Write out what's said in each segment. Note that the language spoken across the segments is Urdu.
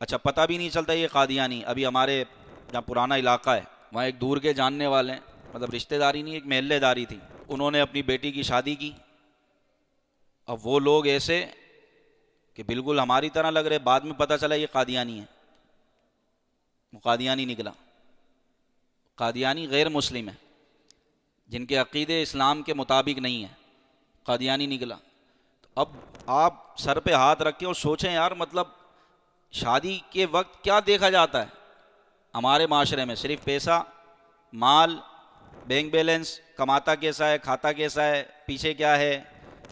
اچھا پتہ بھی نہیں چلتا یہ قادیانی. ابھی ہمارے جہاں پرانا علاقہ ہے وہاں ایک دور کے جاننے والے ہیں، مطلب رشتہ داری نہیں، ایک محلے داری تھی، انہوں نے اپنی بیٹی کی شادی کی. اب وہ لوگ ایسے کہ بالکل ہماری طرح لگ رہے، بعد میں پتہ چلا یہ قادیانی ہے. وہ قادیانی نکلا. قادیانی غیر مسلم ہے، جن کے عقیدے اسلام کے مطابق نہیں ہیں، قادیانی نکلا. اب آپ سر پہ ہاتھ رکھیں اور سوچیں یار، مطلب شادی کے وقت کیا دیکھا جاتا ہے ہمارے معاشرے میں؟ صرف پیسہ، مال، بینک بیلنس، کماتا کیسا ہے، کھاتا کیسا ہے، پیچھے کیا ہے،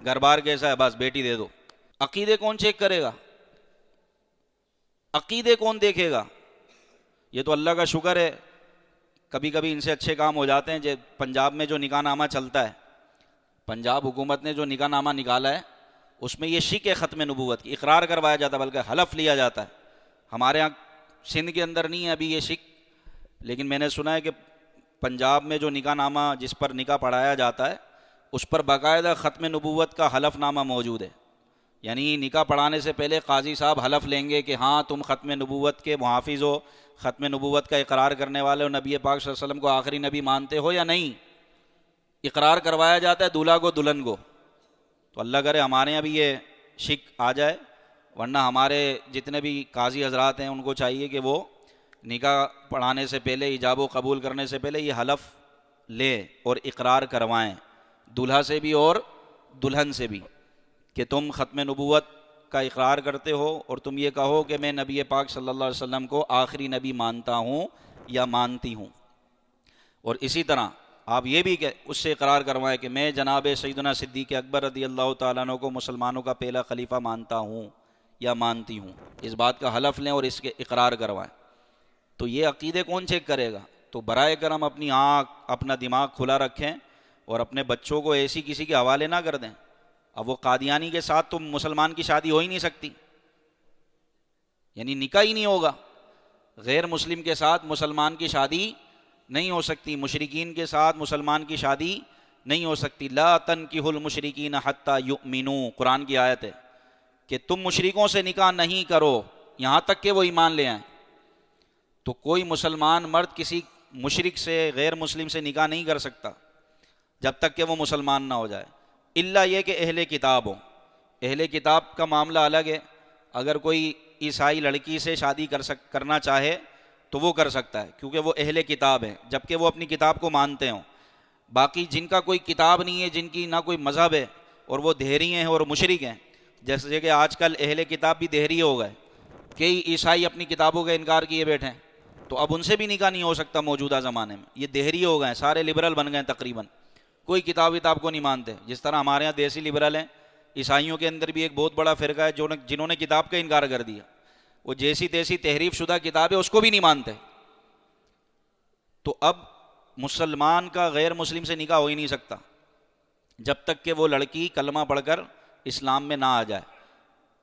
گھر بار کیسا ہے، بس بیٹی دے دو. عقیدے کون چیک کرے گا؟ عقیدے کون دیکھے گا؟ یہ تو اللہ کا شکر ہے کبھی کبھی ان سے اچھے کام ہو جاتے ہیں. پنجاب میں جو نکاح نامہ چلتا ہے، پنجاب حکومت نے جو نکاح نامہ نکالا ہے اس میں یہ شک ہے ختم نبوت کی، اقرار کروایا جاتا ہے، بلکہ حلف لیا جاتا ہے. ہمارے ہاں سندھ کے اندر نہیں ہے ابھی یہ شک، لیکن میں نے سنا ہے کہ پنجاب میں جو نکاح نامہ جس پر نکاح پڑھایا جاتا ہے اس پر باقاعدہ ختم نبوت کا حلف نامہ موجود ہے. یعنی نکاح پڑھانے سے پہلے قاضی صاحب حلف لیں گے کہ ہاں تم ختم نبوت کے محافظ ہو، ختم نبوت کا اقرار کرنے والے ہو، نبی پاک صلی اللہ علیہ وسلم کو آخری نبی مانتے ہو یا نہیں. اقرار کروایا جاتا ہے دولہا کو دلہن کو. تو اللہ کرے ہمارے یہاں بھی یہ شک آ جائے، ورنہ ہمارے جتنے بھی قاضی حضرات ہیں ان کو چاہیے کہ وہ نکاح پڑھانے سے پہلے، ایجاب و قبول کرنے سے پہلے یہ حلف لے اور اقرار کروائیں، دولہا سے بھی اور دلہن سے بھی، کہ تم ختم نبوت کا اقرار کرتے ہو اور تم یہ کہو کہ میں نبی پاک صلی اللہ علیہ وسلم کو آخری نبی مانتا ہوں یا مانتی ہوں. اور اسی طرح آپ یہ بھی کہ اس سے اقرار کروائیں کہ میں جناب سیدنا صدیق اکبر رضی اللہ تعالیٰ عنہ کو مسلمانوں کا پہلا خلیفہ مانتا ہوں یا مانتی ہوں. اس بات کا حلف لیں اور اس کے اقرار کروائیں. تو یہ عقیدے کون چیک کرے گا؟ تو برائے کرم اپنی آنکھ، اپنا دماغ کھلا رکھیں اور اپنے بچوں کو ایسی کسی کے حوالے نہ کر دیں. اب وہ قادیانی کے ساتھ تو مسلمان کی شادی ہو ہی نہیں سکتی، یعنی نکاح ہی نہیں ہوگا. غیر مسلم کے ساتھ مسلمان کی شادی نہیں ہو سکتی، مشرکین کے ساتھ مسلمان کی شادی نہیں ہو سکتی. لا تنکحوا المشرکین حتی یؤمنوا، قرآن کی آیت ہے کہ تم مشرکوں سے نکاح نہیں کرو یہاں تک کہ وہ ایمان لے آئیں. تو کوئی مسلمان مرد کسی مشرک سے، غیر مسلم سے نکاح نہیں کر سکتا جب تک کہ وہ مسلمان نہ ہو جائے، الا یہ کہ اہل کتاب ہو. اہل کتاب کا معاملہ الگ ہے. اگر کوئی عیسائی لڑکی سے شادی کرنا چاہے تو وہ کر سکتا ہے، کیونکہ وہ اہل کتاب ہیں، جبکہ وہ اپنی کتاب کو مانتے ہوں. باقی جن کا کوئی کتاب نہیں ہے، جن کی نہ کوئی مذہب ہے اور وہ دہری ہیں اور مشرک ہیں، جیسے کہ آج کل اہل کتاب بھی دہری ہو گئے، کئی عیسائی اپنی کتابوں کا انکار کیے بیٹھے ہیں، تو اب ان سے بھی نکاح نہیں ہو سکتا موجودہ زمانے میں. یہ دہری ہو گئے، سارے لبرل بن گئے تقریباً، کوئی کتاب کو نہیں مانتے. جس طرح ہمارے ہاں دیسی لبرل ہیں، عیسائیوں کے اندر بھی ایک بہت بڑا فرقہ ہے جنہوں نے کتاب کا انکار کر دیا. وہ جیسی تیسی تحریف شدہ کتاب ہے اس کو بھی نہیں مانتے. تو اب مسلمان کا غیر مسلم سے نکاح ہو ہی نہیں سکتا جب تک کہ وہ لڑکی کلمہ پڑھ کر اسلام میں نہ آ جائے،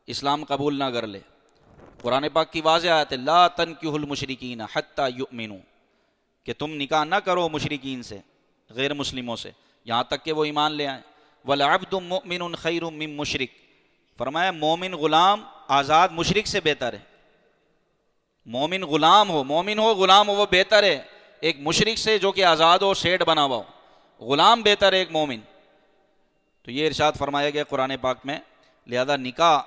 اسلام قبول نہ کر لے. قرآن پاک کی واضح آیت ہے، لا تنکحوا المشرکین حتی یؤمنوا، کہ تم نکاح نہ کرو مشرکین سے، غیر مسلموں سے، یہاں تک کہ وہ ایمان لے آئیں. وَلَعَبْدٌ مُؤْمِنٌ خَيْرٌ مِّن مُشْرِک، فرمایا مومن غلام آزاد مشرک سے بہتر ہے. مومن غلام ہو، مومن ہو غلام ہو، وہ بہتر ہے ایک مشرک سے جو کہ آزاد ہو، سیٹ بنا ہوا ہو. غلام بہتر ہے ایک مومن. تو یہ ارشاد فرمایا گیا قرآن پاک میں. لہذا نکاح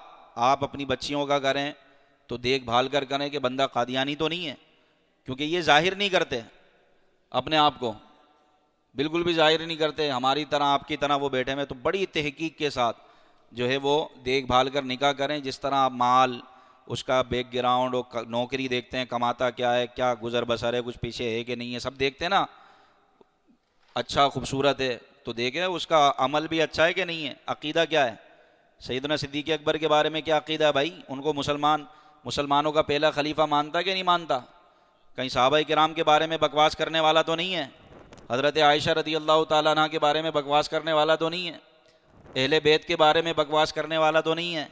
آپ اپنی بچیوں کا کریں تو دیکھ بھال کر کریں کہ بندہ قادیانی تو نہیں ہے، کیونکہ یہ ظاہر نہیں کرتے اپنے آپ کو، بالکل بھی ظاہر نہیں کرتے ہماری طرح، آپ کی طرح وہ بیٹھے میں. تو بڑی تحقیق کے ساتھ جو ہے وہ دیکھ بھال کر نکاح کریں. جس طرح آپ مال، اس کا بیک گراؤنڈ اور نوکری دیکھتے ہیں، کماتا کیا ہے، کیا گزر بسر ہے، کچھ پیچھے ہے کہ نہیں ہے، سب دیکھتے ہیں نا. اچھا خوبصورت ہے تو دیکھیں اس کا عمل بھی اچھا ہے کہ نہیں ہے، عقیدہ کیا ہے. سیدنا صدیق اکبر کے بارے میں کیا عقیدہ ہے بھائی؟ ان کو مسلمانوں کا پہلا خلیفہ مانتا کہ نہیں مانتا؟ کہیں صحابہ کرام کے بارے میں بکواس کرنے والا تو نہیں ہے؟ حضرت عائشہ رضی اللہ تعالیٰ عنہ کے بارے میں بکواس کرنے والا تو نہیں ہے؟ اہل بیت کے بارے میں بکواس کرنے والا تو نہیں ہے؟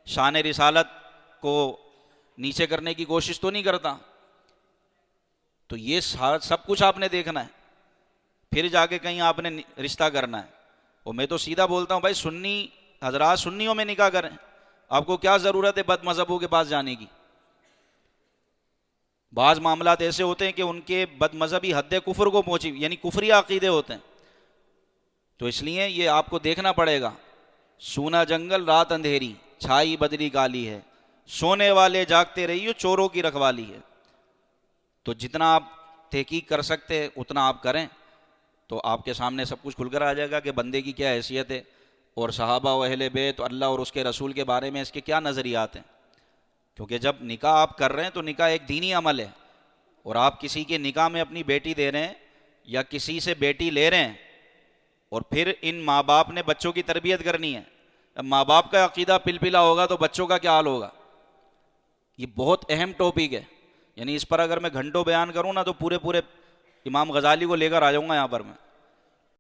شان رسالت کو نیچے کرنے کی کوشش تو نہیں کرتا؟ تو یہ سب کچھ آپ نے دیکھنا ہے، پھر جا کے کہیں آپ نے رشتہ کرنا ہے. اور میں تو سیدھا بولتا ہوں بھائی، سنی حضرات سنیوں میں نکاح کریں، آپ کو کیا ضرورت ہے بد مذہبوں کے پاس جانے کی؟ بعض معاملات ایسے ہوتے ہیں کہ ان کے بد مذہبی حد کفر کو پہنچی، یعنی کفری عقیدے ہوتے ہیں، تو اس لیے یہ آپ کو دیکھنا پڑے گا۔ سونا جنگل رات اندھیری، چھائی بدری کالی ہے، سونے والے جاگتے رہیو چوروں کی رکھوالی ہے۔ تو جتنا آپ تحقیق کر سکتے اتنا آپ کریں، تو آپ کے سامنے سب کچھ کھل کر آ جائے گا کہ بندے کی کیا حیثیت ہے، اور صحابہ و اہل بیت، اللہ اور اس کے رسول کے بارے میں اس کے کیا نظریات ہیں۔ کیونکہ جب نکاح آپ کر رہے ہیں تو نکاح ایک دینی عمل ہے، اور آپ کسی کے نکاح میں اپنی بیٹی دے رہے ہیں یا کسی سے بیٹی لے رہے ہیں، اور پھر ان ماں باپ نے بچوں کی تربیت کرنی ہے۔ اب ماں باپ کا عقیدہ پلپلا ہوگا تو بچوں کا کیا حال ہوگا؟ یہ بہت اہم ٹاپک ہے، یعنی اس پر اگر میں گھنٹوں بیان کروں نا تو پورے امام غزالی کو لے کر آ جاؤں گا یہاں پر میں۔